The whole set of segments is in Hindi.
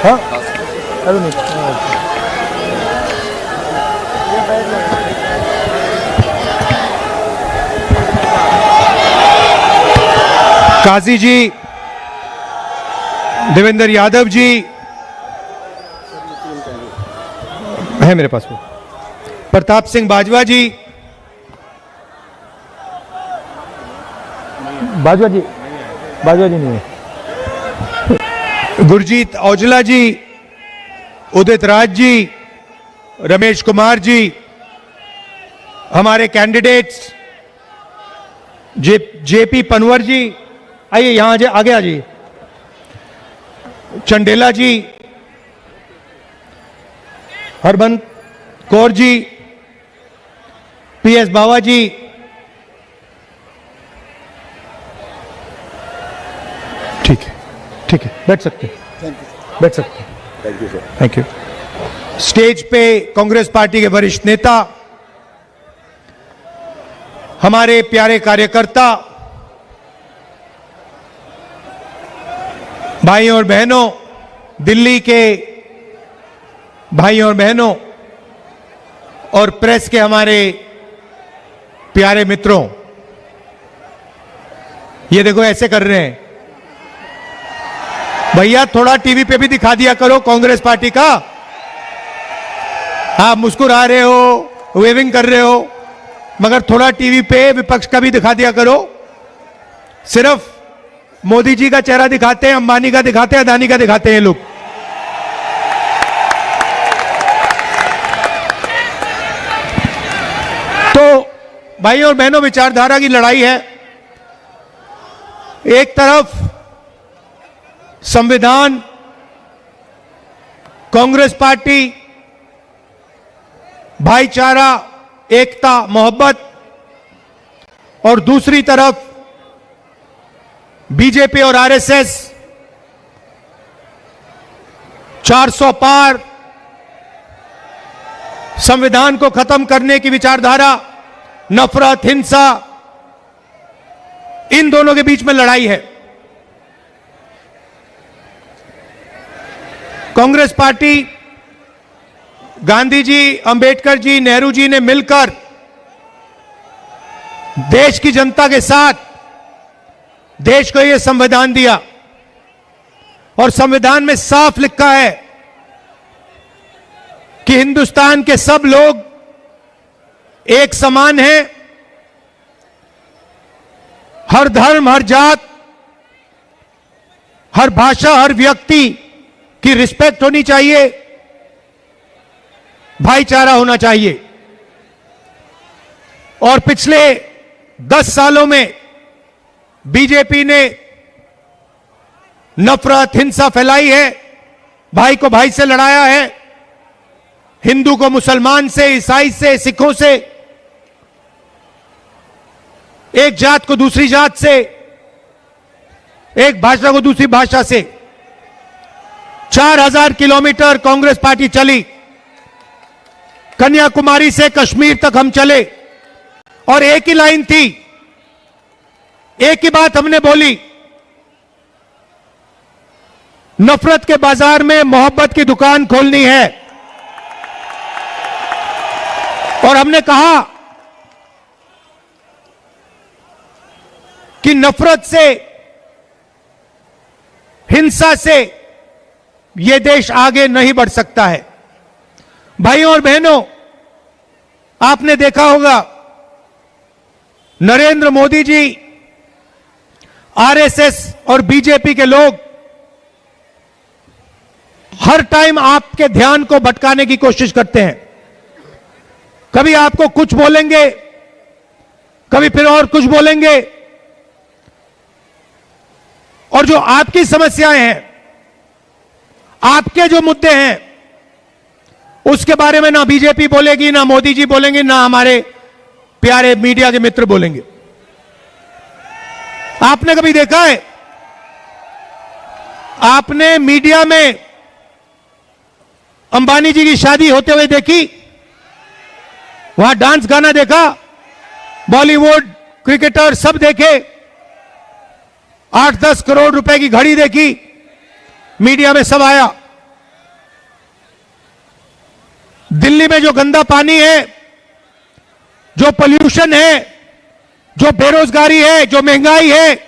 हाँ अरे नहीं काजी जी, देवेंद्र यादव जी है मेरे पास वो, प्रताप सिंह बाजवा जी, बाजवा जी नहीं है, गुरजीत औजला जी, उदित राज जी, रमेश कुमार जी, हमारे कैंडिडेट्स जेपी पनवर जी, आइए यहां आगे आ जाइए, चंडेला जी, हरबंस कौर जी, पीएस बावा जी, ठीक है बैठ सकते हैं, बैठ सकते हैं। Thank you sir. Thank you. Stage पे कांग्रेस पार्टी के वरिष्ठ नेता, हमारे प्यारे कार्यकर्ता, भाइयों और बहनों, दिल्ली के भाइयों और बहनों और प्रेस के हमारे प्यारे मित्रों, ये देखो ऐसे कर रहे हैं भैया, थोड़ा टीवी पे भी दिखा दिया करो कांग्रेस पार्टी का। आप मुस्कुरा रहे हो, वेविंग कर रहे हो, मगर थोड़ा टीवी पे विपक्ष का भी दिखा दिया करो। सिर्फ मोदी जी का चेहरा दिखाते हैं, अंबानी का दिखाते हैं, अदानी का दिखाते हैं लोग। तो भाइयों और बहनों, विचारधारा की लड़ाई है। एक तरफ संविधान, कांग्रेस पार्टी, भाईचारा, एकता, मोहब्बत, और दूसरी तरफ बीजेपी और आरएसएस 400 पार, संविधान को खत्म करने की विचारधारा, नफरत, हिंसा, इन दोनों के बीच में लड़ाई है। कांग्रेस पार्टी, गांधी जी, अंबेडकर जी, नेहरू जी ने मिलकर देश की जनता के साथ देश को यह संविधान दिया, और संविधान में साफ लिखा है कि हिंदुस्तान के सब लोग एक समान हैं, हर धर्म, हर जात, हर भाषा, हर व्यक्ति की रिस्पेक्ट होनी चाहिए, भाईचारा होना चाहिए। और पिछले 10 सालों में बीजेपी ने नफरत, हिंसा फैलाई है, भाई को भाई से लड़ाया है, हिंदू को मुसलमान से, ईसाई से, सिखों से, एक जात को दूसरी जात से, एक भाषा को दूसरी भाषा से। 4000 किलोमीटर कांग्रेस पार्टी चली, कन्याकुमारी से कश्मीर तक हम चले, और एक ही लाइन थी, एक ही बात हमने बोली, नफरत के बाजार में मोहब्बत की दुकान खोलनी है। और हमने कहा कि नफरत से, हिंसा से यह देश आगे नहीं बढ़ सकता है। भाइयों और बहनों, आपने देखा होगा नरेंद्र मोदी जी, आरएसएस और बीजेपी के लोग हर टाइम आपके ध्यान को भटकाने की कोशिश करते हैं। कभी आपको कुछ बोलेंगे, कभी फिर और कुछ बोलेंगे, और जो आपकी समस्याएं हैं, आपके जो मुद्दे हैं, उसके बारे में ना बीजेपी बोलेगी, ना मोदी जी बोलेंगे, ना हमारे प्यारे मीडिया के मित्र बोलेंगे। आपने कभी देखा है, आपने मीडिया में अंबानी जी की शादी होते हुए देखी? वहां डांस गाना देखा? बॉलीवुड, क्रिकेटर सब देखे? 8-10 करोड़ रुपए की घड़ी देखी, मीडिया में सब आया। दिल्ली में जो गंदा पानी है, जो पोल्यूशन है, जो बेरोजगारी है, जो महंगाई है,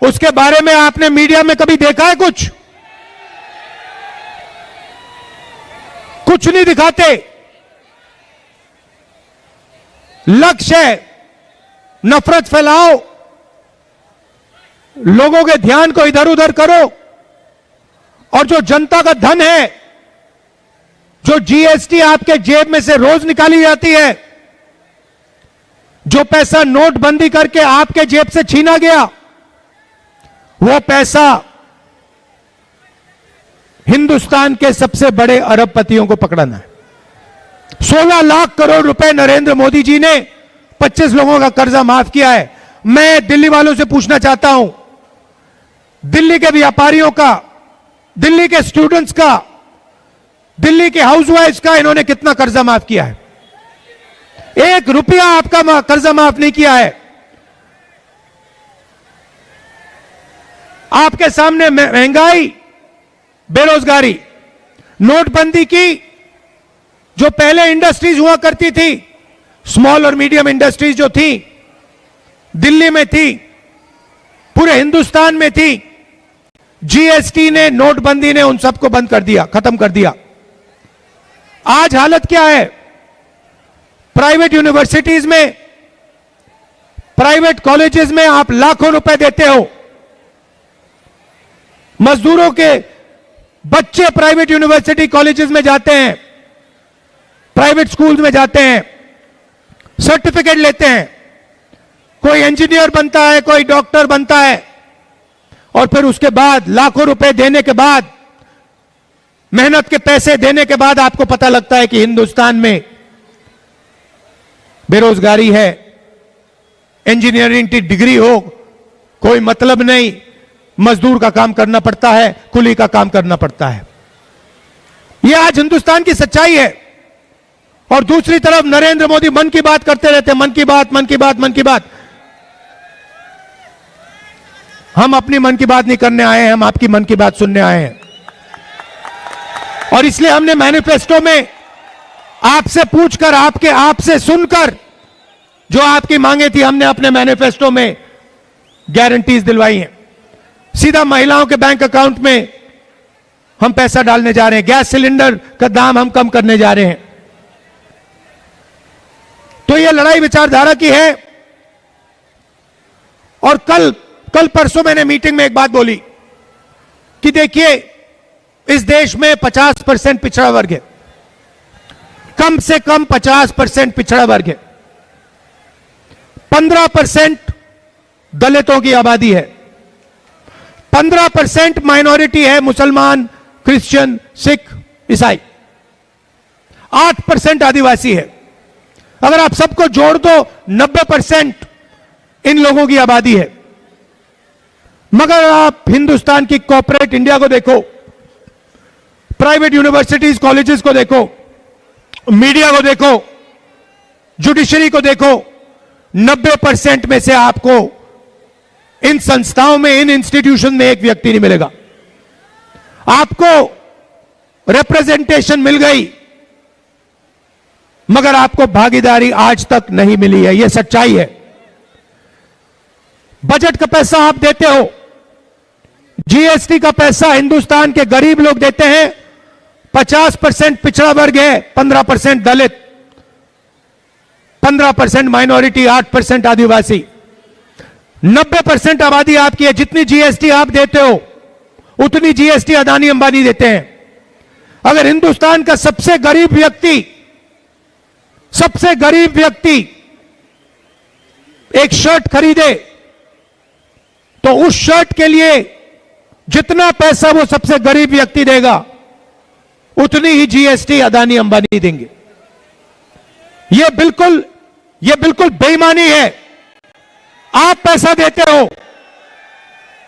उसके बारे में आपने मीडिया में कभी देखा है? कुछ नहीं दिखाते। लक्ष्य है नफरत फैलाओ, लोगों के ध्यान को इधर उधर करो, और जो जनता का धन है, जो जीएसटी आपके जेब में से रोज निकाली जाती है, जो पैसा नोटबंदी करके आपके जेब से छीना गया, वो पैसा हिंदुस्तान के सबसे बड़े अरबपतियों को पकड़ना है। 16 लाख करोड़ रुपए नरेंद्र मोदी जी ने 25 लोगों का कर्जा माफ किया है। मैं दिल्ली वालों से पूछना चाहता हूं, दिल्ली के व्यापारियों का, दिल्ली के स्टूडेंट्स का, दिल्ली के हाउसवाइफ्स का इन्होंने कितना कर्जा माफ किया है? 1 रुपया आपका कर्जा माफ नहीं किया है। आपके सामने महंगाई, बेरोजगारी, नोटबंदी की, जो पहले इंडस्ट्रीज हुआ करती थी, स्मॉल और मीडियम इंडस्ट्रीज जो थी, दिल्ली में थी, पूरे हिंदुस्तान में थी, जीएसटी ने, नोटबंदी ने उन सबको बंद कर दिया, खत्म कर दिया। आज हालत क्या है? प्राइवेट यूनिवर्सिटीज में, प्राइवेट कॉलेजेस में आप लाखों रुपए देते हो, मजदूरों के बच्चे प्राइवेट यूनिवर्सिटी कॉलेजेस में जाते हैं, प्राइवेट स्कूल्स में जाते हैं, सर्टिफिकेट लेते हैं, कोई इंजीनियर बनता है, कोई डॉक्टर बनता है, और फिर उसके बाद लाखों रुपए देने के बाद, मेहनत के पैसे देने के बाद आपको पता लगता है कि हिंदुस्तान में बेरोजगारी है, इंजीनियरिंग की डिग्री हो कोई मतलब नहीं, मजदूर का काम करना पड़ता है, कुली का काम करना पड़ता है। यह आज हिंदुस्तान की सच्चाई है। और दूसरी तरफ नरेंद्र मोदी मन की बात करते रहते हैं, मन की बात, मन की बात, मन की बात। हम अपनी मन की बात नहीं करने आए हैं, हम आपकी मन की बात सुनने आए हैं। और इसलिए हमने मैनिफेस्टो में आपसे पूछकर, आपसे सुनकर जो आपकी मांगे थी, हमने अपने मैनिफेस्टो में गारंटीज दिलवाई हैं। सीधा महिलाओं के बैंक अकाउंट में हम पैसा डालने जा रहे हैं, गैस सिलेंडर का दाम हम कम करने जा रहे हैं। तो यह लड़ाई विचारधारा की है। और कल परसों मैंने मीटिंग में एक बात बोली कि देखिए, इस देश में 50% पिछड़ा वर्ग है, कम से कम 50% पिछड़ा वर्ग है, 15% दलितों की आबादी है, 15% माइनॉरिटी है, मुसलमान, क्रिश्चियन, सिख, ईसाई, 8% आदिवासी है। अगर आप सबको जोड़ दो 90% इन लोगों की आबादी है। मगर आप हिंदुस्तान की कॉर्पोरेट इंडिया को देखो, प्राइवेट यूनिवर्सिटीज कॉलेजेस को देखो, मीडिया को देखो, जुडिशरी को देखो, 90% में से आपको इन संस्थाओं में, इन इंस्टीट्यूशन में एक व्यक्ति नहीं मिलेगा। आपको रिप्रेजेंटेशन मिल गई, मगर आपको भागीदारी आज तक नहीं मिली है। यह सच्चाई है। बजट का पैसा आप देते हो, जीएसटी का पैसा हिंदुस्तान के गरीब लोग देते हैं, 50% पिछड़ा वर्ग है, 15% दलित, 15% माइनॉरिटी, 8% आदिवासी, 90% आबादी आपकी है। जितनी जीएसटी आप देते हो उतनी जीएसटी अदानी अंबानी देते हैं। अगर हिंदुस्तान का सबसे गरीब व्यक्ति एक शर्ट खरीदे तो उस शर्ट के लिए जितना पैसा वो सबसे गरीब व्यक्ति देगा उतनी ही जीएसटी अदानी अंबानी देंगे। यह बिल्कुल बेईमानी है। आप पैसा देते हो,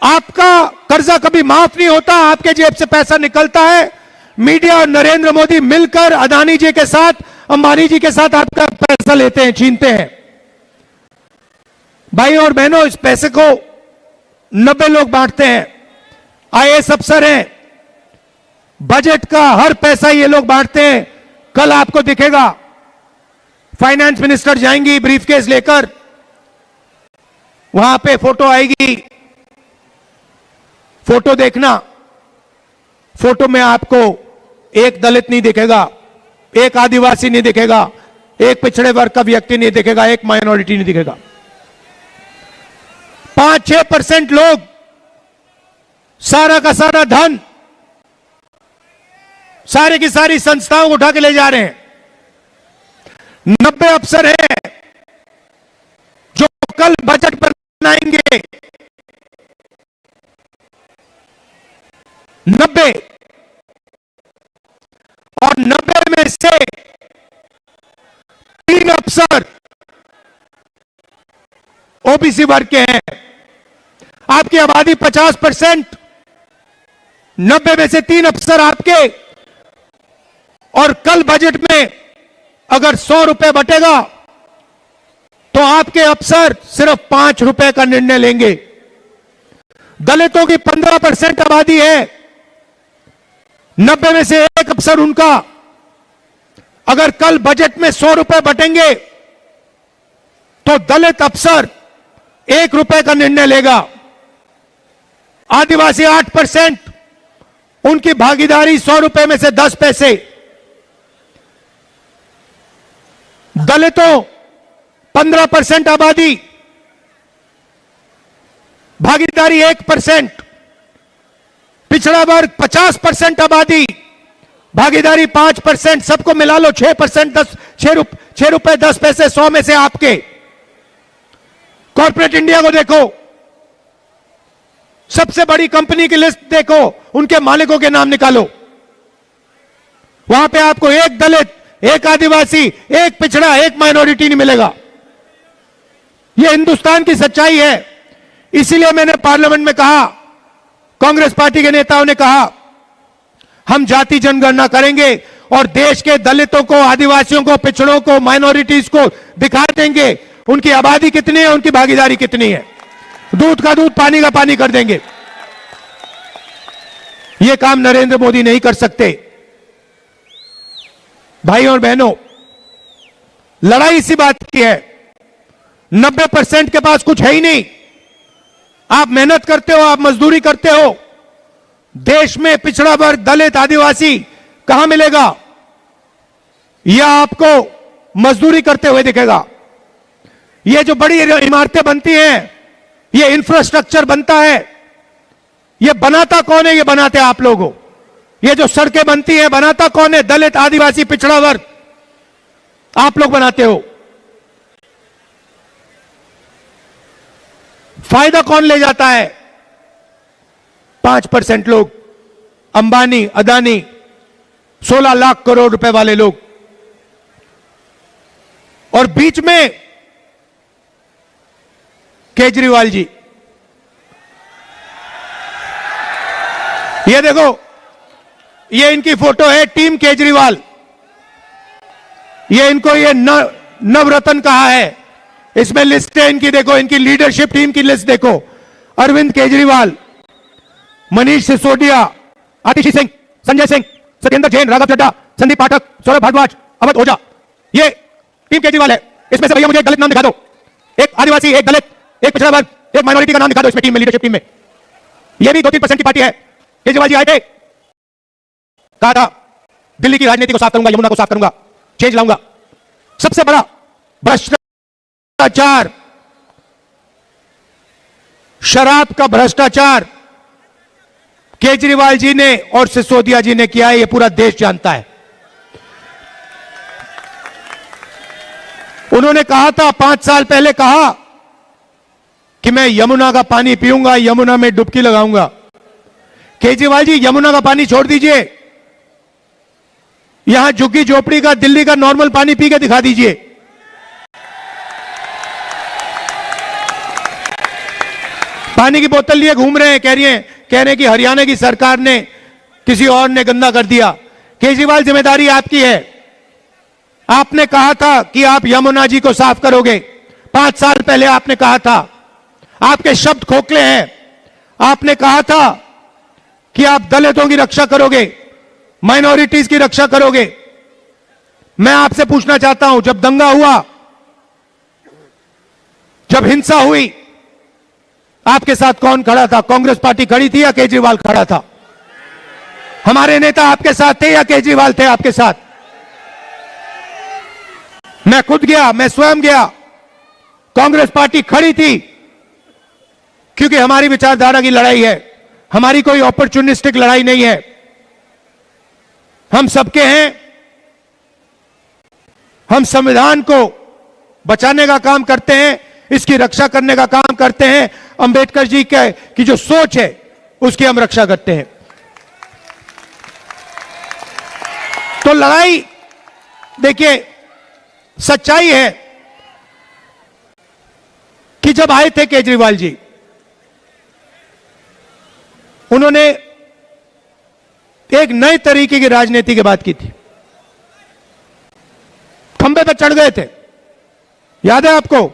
आपका कर्जा कभी माफ नहीं होता, आपके जेब से पैसा निकलता है, मीडिया और नरेंद्र मोदी मिलकर अदानी जी के साथ, अंबानी जी के साथ आपका पैसा लेते हैं, छीनते हैं। भाई और बहनों, इस पैसे को 90 लोग बांटते हैं, आईएएस अफसर हैं, बजट का हर पैसा ये लोग बांटते हैं। कल आपको दिखेगा फाइनेंस मिनिस्टर जाएंगी ब्रीफकेस लेकर, वहां पे फोटो आएगी, फोटो देखना, फोटो में आपको एक दलित नहीं दिखेगा, एक आदिवासी नहीं दिखेगा, एक पिछड़े वर्ग का व्यक्ति नहीं दिखेगा, एक माइनॉरिटी नहीं दिखेगा। 5-6% लोग सारा का सारा धन, सारे की सारी संस्थाओं को उठा के ले जा रहे हैं। 90 अफसर हैं जो कल बजट बनाएंगे, 90, और 90 में से 3 अफसर ओबीसी वर्ग के हैं। आपकी आबादी 50%, 90 में से 3 अफसर आपके, और कल बजट में अगर 100 रुपए बटेगा तो आपके अफसर सिर्फ 5 रुपए का निर्णय लेंगे। दलितों की 15% आबादी है, 90 में से 1 अफसर उनका, अगर कल बजट में 100 रुपए बटेंगे तो दलित अफसर 1 रुपए का निर्णय लेगा। आदिवासी 8%, उनकी भागीदारी 100 रुपए में से 10 पैसे। दलितों 15% आबादी, भागीदारी 1%। पिछड़ा वर्ग 50% आबादी, भागीदारी 5%। सबको मिला लो 6%, 6 रुपए 10 पैसे 100 में से आपके। कॉर्पोरेट इंडिया को देखो, सबसे बड़ी कंपनी की लिस्ट देखो, उनके मालिकों के नाम निकालो, वहां पे आपको एक दलित, एक आदिवासी, एक पिछड़ा, एक माइनॉरिटी नहीं मिलेगा। यह हिंदुस्तान की सच्चाई है। इसीलिए मैंने पार्लियामेंट में कहा, कांग्रेस पार्टी के नेताओं ने कहा, हम जाति जनगणना करेंगे और देश के दलितों को, आदिवासियों को, पिछड़ों को, माइनॉरिटीज को दिखा देंगे उनकी आबादी कितनी है, उनकी भागीदारी कितनी है। दूध का दूध, पानी का पानी कर देंगे। यह काम नरेंद्र मोदी नहीं कर सकते। भाइयों और बहनों, लड़ाई इसी बात की है। 90% के पास कुछ है ही नहीं। आप मेहनत करते हो, आप मजदूरी करते हो, देश में पिछड़ा वर्ग, दलित, आदिवासी कहां मिलेगा? यह आपको मजदूरी करते हुए दिखेगा। ये जो बड़ी इमारतें बनती हैं, ये इंफ्रास्ट्रक्चर बनता है, ये बनाता कौन है? ये बनाते आप लोग हो। ये जो सड़कें बनती हैं, बनाता कौन है? दलित, आदिवासी, पिछड़ा वर्ग, आप लोग बनाते हो। फायदा कौन ले जाता है? 5% लोग, अंबानी, अदानी, 16 लाख करोड़ रुपए वाले लोग, और बीच में केजरीवाल जी। ये देखो, ये इनकी फोटो है, टीम केजरीवाल। ये इनको ये नवरत्न कहा है। इसमें लिस्ट है इनकी, देखो, इनकी लीडरशिप टीम की लिस्ट देखो। अरविंद केजरीवाल, मनीष सिसोदिया, आतिशी सिंह, संजय सिंह, सत्येंद्र जैन, राघव चड्ढा, संदीप पाठक, सौरभ भारद्वाज, अवध ओझा। ये टीम केजरीवाल है। इसमें से भैया मुझे एक दलित नाम दिखा दो, एक आदिवासी, एक दलित, एक पिछड़ा वर्ग, एक माइनॉरिटी का नाम दिखा दो इसमें, टीम में, लीडरशिप टीम में। यह भी 2-3% की पार्टी है। केजरीवाल जी आए थे, कहा था दिल्ली की राजनीति को साफ करूंगा, यमुना को साफ करूंगा, चेंज लाऊंगा। सबसे बड़ा भ्रष्टाचार, शराब का भ्रष्टाचार केजरीवाल जी ने और सिसोदिया जी ने किया है, यह पूरा देश जानता है। उन्होंने कहा था, 5 साल पहले कहा कि मैं यमुना का पानी पीऊंगा, यमुना में डुबकी लगाऊंगा। केजरीवाल जी, यमुना का पानी छोड़ दीजिए, यहां झुग्गी झोपड़ी का, दिल्ली का नॉर्मल पानी पी के दिखा दीजिए। पानी की बोतल लिए घूम रहे हैं, कह रहे हैं कि हरियाणा की सरकार ने, किसी और ने गंदा कर दिया। केजरीवाल, जिम्मेदारी आपकी है। आपने कहा था कि आप यमुना जी को साफ करोगे, 5 साल पहले आपने कहा था। आपके शब्द खोखले हैं, आपने कहा था कि आप दलितों की रक्षा करोगे, माइनॉरिटीज की रक्षा करोगे। मैं आपसे पूछना चाहता हूं, जब दंगा हुआ, जब हिंसा हुई, आपके साथ कौन खड़ा था? कांग्रेस पार्टी खड़ी थी या केजरीवाल खड़ा था? हमारे नेता आपके साथ थे या केजरीवाल थे आपके साथ? मैं खुद गया, मैं स्वयं गया। कांग्रेस पार्टी खड़ी थी, क्योंकि हमारी विचारधारा की लड़ाई है, हमारी कोई अपॉर्चुनिस्टिक लड़ाई नहीं है। हम सबके हैं, हम संविधान को बचाने का काम करते हैं, इसकी रक्षा करने का काम करते हैं। अंबेडकर जी की जो सोच है उसकी हम रक्षा करते हैं। तो लड़ाई, देखिए, सच्चाई है कि जब आए थे केजरीवाल जी, उन्होंने एक नए तरीके की राजनीति की बात की थी। खंबे पर चढ़ गए थे, याद है आपको?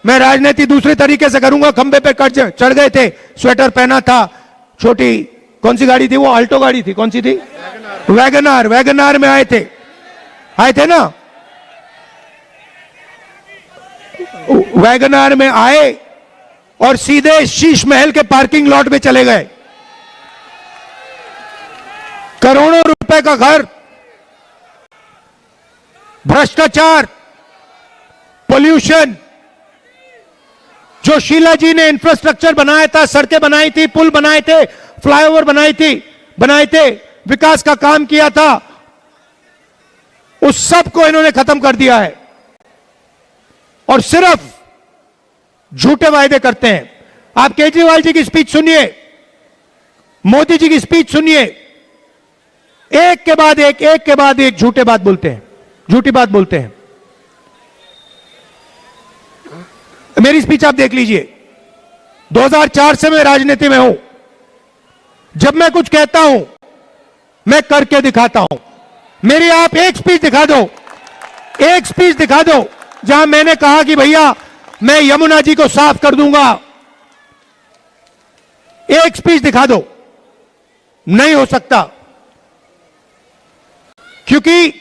मैं राजनीति दूसरे तरीके से करूंगा, खंबे पे चढ़ गए थे, स्वेटर पहना था, छोटी कौन सी गाड़ी थी वो? आल्टो गाड़ी थी, कौन सी थी? वैगनार। वैगनार में आए थे ना? वैगनार में आए और सीधे शीश महल के पार्किंग लॉट में चले गए। करोड़ों रुपए का घर, भ्रष्टाचार, पोल्यूशन, जो शीला जी ने इंफ्रास्ट्रक्चर बनाया था, सड़कें बनाई थी, पुल बनाए थे, फ्लाईओवर बनाए थे, विकास का काम किया था, उस सब को इन्होंने खत्म कर दिया है और सिर्फ झूठे वायदे करते हैं। आप केजरीवाल जी की स्पीच सुनिए, मोदी जी की स्पीच सुनिए, एक के बाद एक झूठी बात बोलते हैं। मेरी स्पीच आप देख लीजिए। 2004 से मैं राजनीति में हूं। जब मैं कुछ कहता हूं, मैं करके दिखाता हूं। मेरी आप एक स्पीच दिखा दो जहां मैंने कहा कि भैया मैं यमुना जी को साफ कर दूंगा। एक स्पीच दिखा दो। नहीं हो सकता, क्योंकि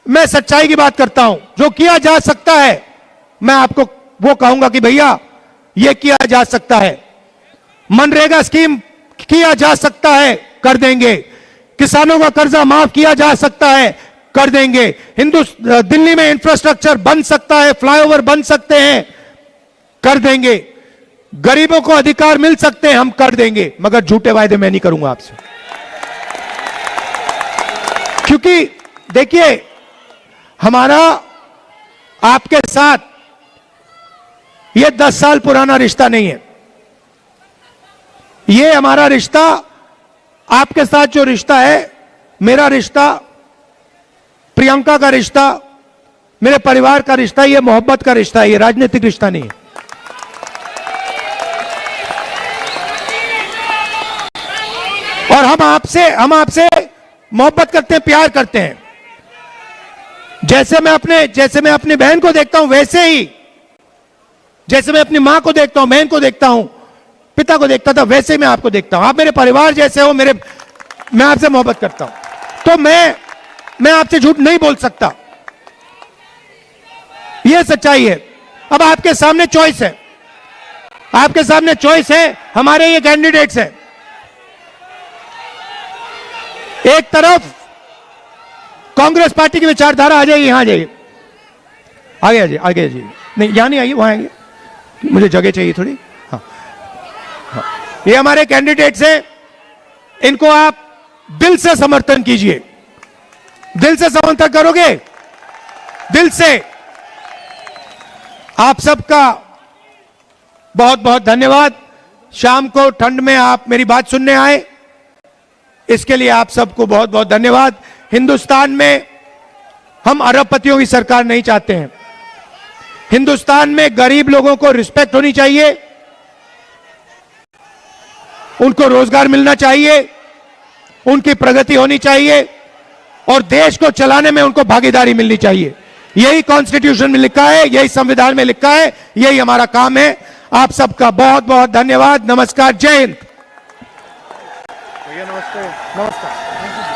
मैं सच्चाई की बात करता हूं। जो किया जा सकता है मैं आपको वो कहूंगा कि भैया ये किया जा सकता है। मनरेगा स्कीम किया जा सकता है, कर देंगे। किसानों का कर्जा माफ किया जा सकता है, कर देंगे। दिल्ली में इंफ्रास्ट्रक्चर बन सकता है, फ्लाईओवर बन सकते हैं, कर देंगे। गरीबों को अधिकार मिल सकते हैं, हम कर देंगे। मगर झूठे वायदे मैं नहीं करूंगा आपसे, क्योंकि देखिए हमारा आपके साथ ये 10 साल पुराना रिश्ता नहीं है। ये हमारा रिश्ता, आपके साथ जो रिश्ता है, मेरा रिश्ता, प्रियंका का रिश्ता, मेरे परिवार का रिश्ता, ये मोहब्बत का रिश्ता है, ये राजनीतिक रिश्ता नहीं है। और हम आपसे मोहब्बत करते हैं, प्यार करते हैं। जैसे मैं अपनी बहन को देखता हूं, वैसे ही जैसे मैं अपनी मां को देखता हूं, बहन को देखता हूं, पिता को देखता था, वैसे मैं आपको देखता हूं। आप मेरे परिवार जैसे हो, मैं आपसे मोहब्बत करता हूं। तो मैं आपसे झूठ नहीं बोल सकता, यह सच्चाई है। अब आपके सामने चॉइस है, हमारे ये कैंडिडेट्स हैं। एक तरफ कांग्रेस पार्टी की विचारधारा, आ जाइए, यहां आ जाइए, आगे जाइए, नहीं यहां नहीं आइए, वहां आइए, मुझे जगह चाहिए थोड़ी। हाँ, ये हमारे कैंडिडेट्स हैं, इनको आप दिल से समर्थन कीजिए। दिल से समर्थन करोगे, दिल से। आप सबका बहुत बहुत धन्यवाद। शाम को ठंड में आप मेरी बात सुनने आए, इसके लिए आप सबको बहुत बहुत धन्यवाद। हिंदुस्तान में हम अरबपतियों की सरकार नहीं चाहते हैं। हिंदुस्तान में गरीब लोगों को रिस्पेक्ट होनी चाहिए, उनको रोजगार मिलना चाहिए, उनकी प्रगति होनी चाहिए और देश को चलाने में उनको भागीदारी मिलनी चाहिए। यही कॉन्स्टिट्यूशन में लिखा है, यही संविधान में लिखा है, यही हमारा काम है। आप सबका बहुत बहुत धन्यवाद। नमस्कार, जय हिंद। भैया नमस्ते। नमस्कार।